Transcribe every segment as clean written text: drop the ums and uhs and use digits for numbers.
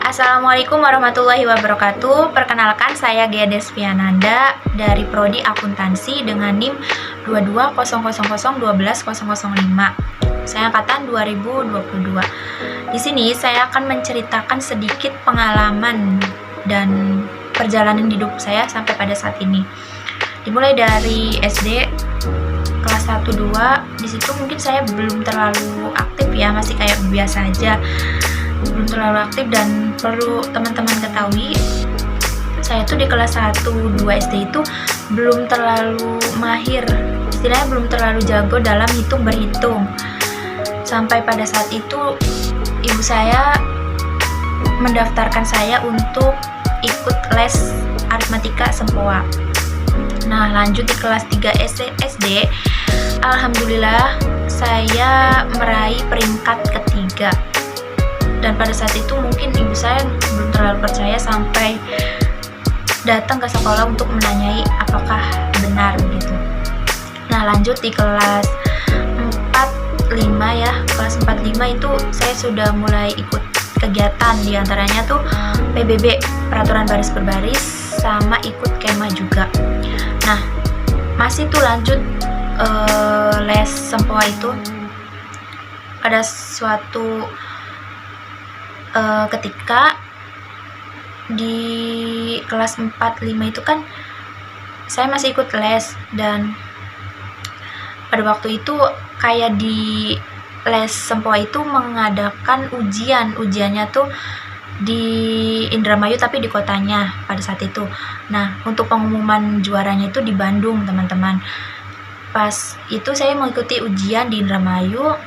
Assalamualaikum warahmatullahi wabarakatuh. Perkenalkan, saya Gea Despiananda dari Prodi Akuntansi dengan NIM 2200012005. Saya angkatan 2022. Di sini saya akan menceritakan sedikit pengalaman dan perjalanan hidup saya sampai pada saat ini. Dimulai dari SD kelas 1 2, di situ mungkin saya belum terlalu aktif ya, masih kayak biasa aja. Belum terlalu aktif, dan perlu teman-teman ketahui, saya tuh di kelas 1 2 SD itu belum terlalu mahir, istilahnya belum terlalu jago dalam berhitung. Sampai pada saat itu ibu saya mendaftarkan saya untuk ikut les aritmatika Sempoa. Nah, lanjut di kelas 3 SD, alhamdulillah saya meraih peringkat ketiga. Dan pada saat itu mungkin ibu saya belum terlalu percaya sampai datang ke sekolah untuk menanyai apakah benar begitu. Nah, lanjut di kelas 4-5 ya. Kelas 4-5 itu saya sudah mulai ikut kegiatan, diantaranya tuh PBB, peraturan baris berbaris, sama ikut kemah juga. Nah, masih tuh lanjut les Sempoa itu. Ada suatu ketika di kelas 4-5 itu kan saya masih ikut les, dan pada waktu itu kayak di les Sempoa itu mengadakan ujiannya tuh di Indramayu tapi di kotanya pada saat itu. Nah, untuk pengumuman juaranya itu di Bandung, teman-teman. Pas itu saya mengikuti ujian di Indramayu,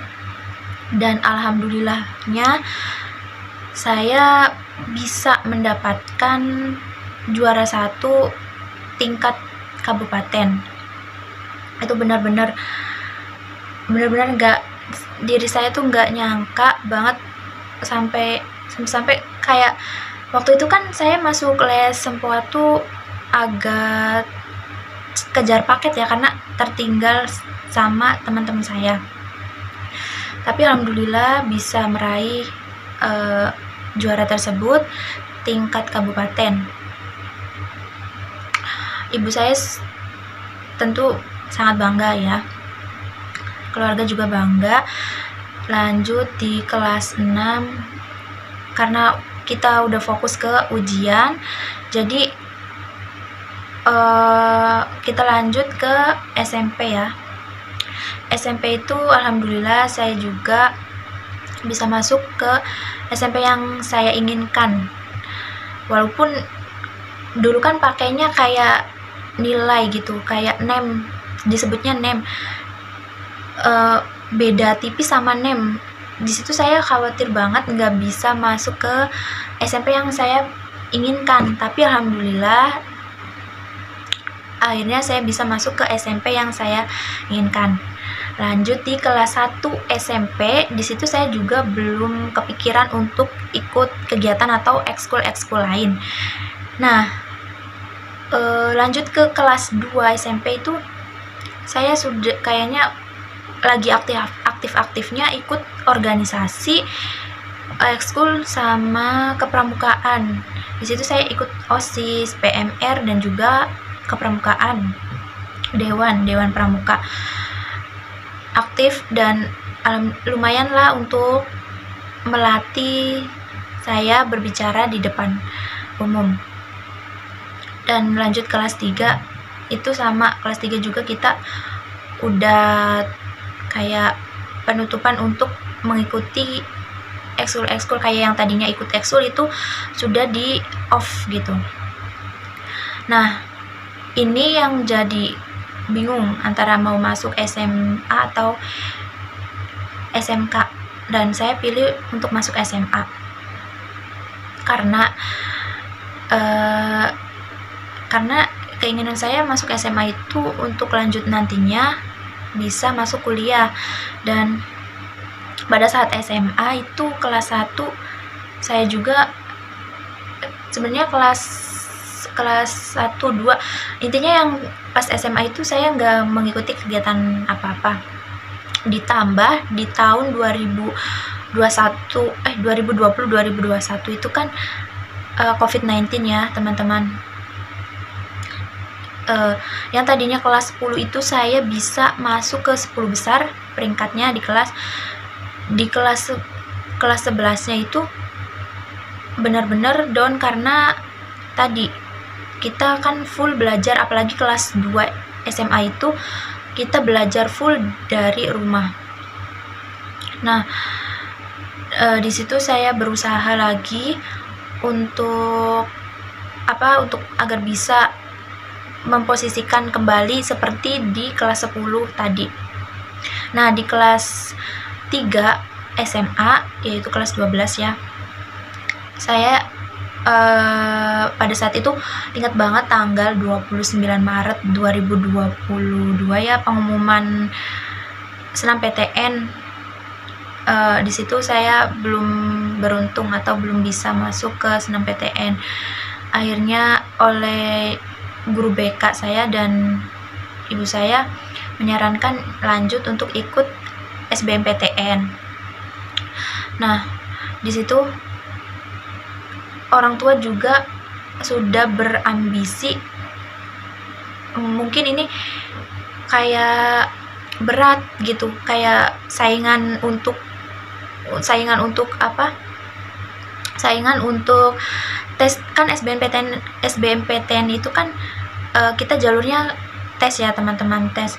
dan alhamdulillahnya saya bisa mendapatkan juara 1 tingkat kabupaten. Itu benar-benar nggak, diri saya tuh nggak nyangka banget sampai kayak waktu itu kan saya masuk les Sempoa tuh agak kejar paket ya, karena tertinggal sama teman-teman saya. Tapi alhamdulillah bisa meraih juara tersebut tingkat kabupaten. Ibu saya tentu sangat bangga ya, keluarga juga bangga. Lanjut di kelas 6, karena kita udah fokus ke ujian, jadi kita lanjut ke SMP ya. SMP itu alhamdulillah saya juga bisa masuk ke SMP yang saya inginkan. Walaupun dulu kan pakainya kayak nilai gitu, kayak NEM, disebutnya NEM, beda tipis sama NEM. Di situ saya khawatir banget nggak bisa masuk ke SMP yang saya inginkan, tapi alhamdulillah akhirnya saya bisa masuk ke SMP yang saya inginkan. Lanjut di kelas 1 SMP, di situ saya juga belum kepikiran untuk ikut kegiatan atau ekskul lain. Nah, lanjut ke kelas 2 SMP itu saya sudah kayaknya lagi aktif-aktifnya ikut organisasi, ekskul sama kepramukaan. Di situ saya ikut OSIS, PMR, dan juga kepramukaan, Dewan Pramuka. Aktif dan lumayan lah untuk melatih saya berbicara di depan umum. Dan lanjut kelas 3 itu sama, kelas 3 juga kita udah kayak penutupan untuk mengikuti ekskul kayak yang tadinya ikut ekskul itu sudah di off gitu. Nah, ini yang jadi bingung antara mau masuk SMA atau SMK, dan saya pilih untuk masuk SMA karena keinginan saya masuk SMA itu untuk lanjut nantinya bisa masuk kuliah. Dan pada saat SMA itu kelas 1 saya juga sebenarnya kelas 1 2, intinya yang pas SMA itu saya nggak mengikuti kegiatan apa-apa. Ditambah di tahun 2020 2021 itu kan COVID-19 ya teman-teman. Yang tadinya kelas 10 itu saya bisa masuk ke 10 besar peringkatnya di kelas 11-nya itu benar-benar down karena tadi kita kan full belajar, apalagi kelas 2 SMA itu kita belajar full dari rumah. Nah, di situ saya berusaha lagi untuk agar bisa memposisikan kembali seperti di kelas 10 tadi. Nah, di kelas 3 SMA, yaitu kelas 12 ya, saya pada saat itu ingat banget tanggal 29 Maret 2022 ya, pengumuman senam PTN. Di situ saya belum beruntung atau belum bisa masuk ke senam PTN. Akhirnya oleh guru BK saya dan ibu saya menyarankan lanjut untuk ikut SBMPTN. Nah, di situ orang tua juga sudah berambisi, mungkin ini kayak berat gitu, kayak saingan untuk tes kan. SBMPTN itu kan kita jalurnya tes ya teman-teman, tes.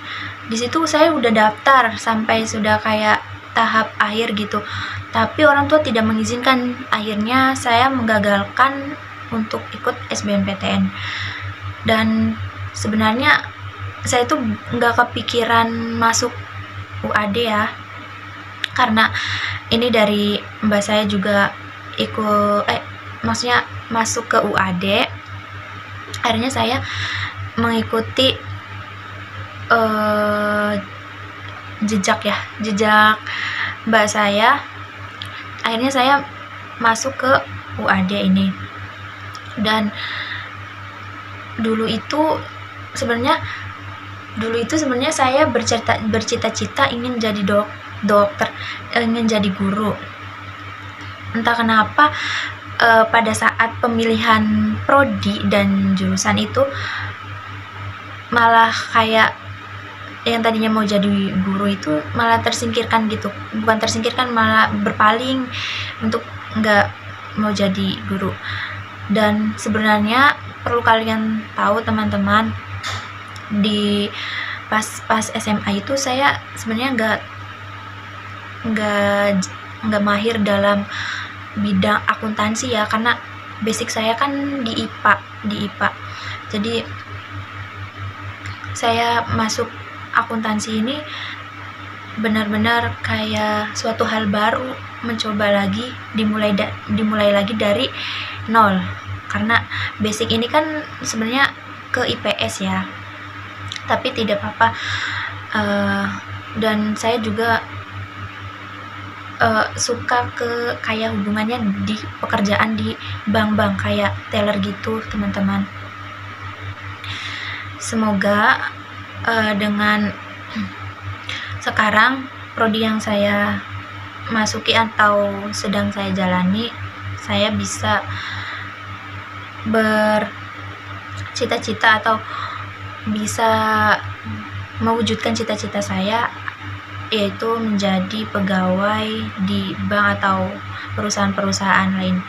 Di situ saya udah daftar sampai sudah kayak tahap akhir gitu, tapi orang tua tidak mengizinkan. Akhirnya saya menggagalkan untuk ikut SBMPTN. Dan sebenarnya saya tuh nggak kepikiran masuk UAD ya, karena ini dari mbak saya juga maksudnya masuk ke UAD. Akhirnya saya mengikuti jejak mbak saya. Akhirnya saya masuk ke UAD ini. Dan dulu itu sebenarnya saya bercita-cita ingin jadi dokter, ingin jadi guru. Entah kenapa pada saat pemilihan prodi dan jurusan itu malah kayak yang tadinya mau jadi guru itu malah tersingkirkan gitu. Bukan tersingkirkan, malah berpaling untuk nggak mau jadi guru. Dan sebenarnya perlu kalian tahu teman-teman, di pas SMA itu saya sebenarnya nggak mahir dalam bidang akuntansi ya, karena basic saya kan di IPA. Jadi saya masuk akuntansi ini benar-benar kayak suatu hal baru, mencoba lagi, dimulai lagi dari nol, karena basic ini kan sebenarnya ke IPS ya, tapi tidak apa-apa. Dan saya juga suka ke kayak hubungannya di pekerjaan di bank-bank kayak teller gitu teman-teman. Semoga dengan sekarang prodi yang saya masuki atau sedang saya jalani, saya bisa bercita-cita atau bisa mewujudkan cita-cita saya, yaitu menjadi pegawai di bank atau perusahaan-perusahaan lain.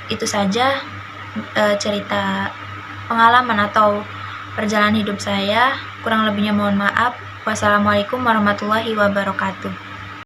Itu saja cerita pengalaman atau perjalanan hidup saya. Kurang lebihnya mohon maaf. Wassalamualaikum warahmatullahi wabarakatuh.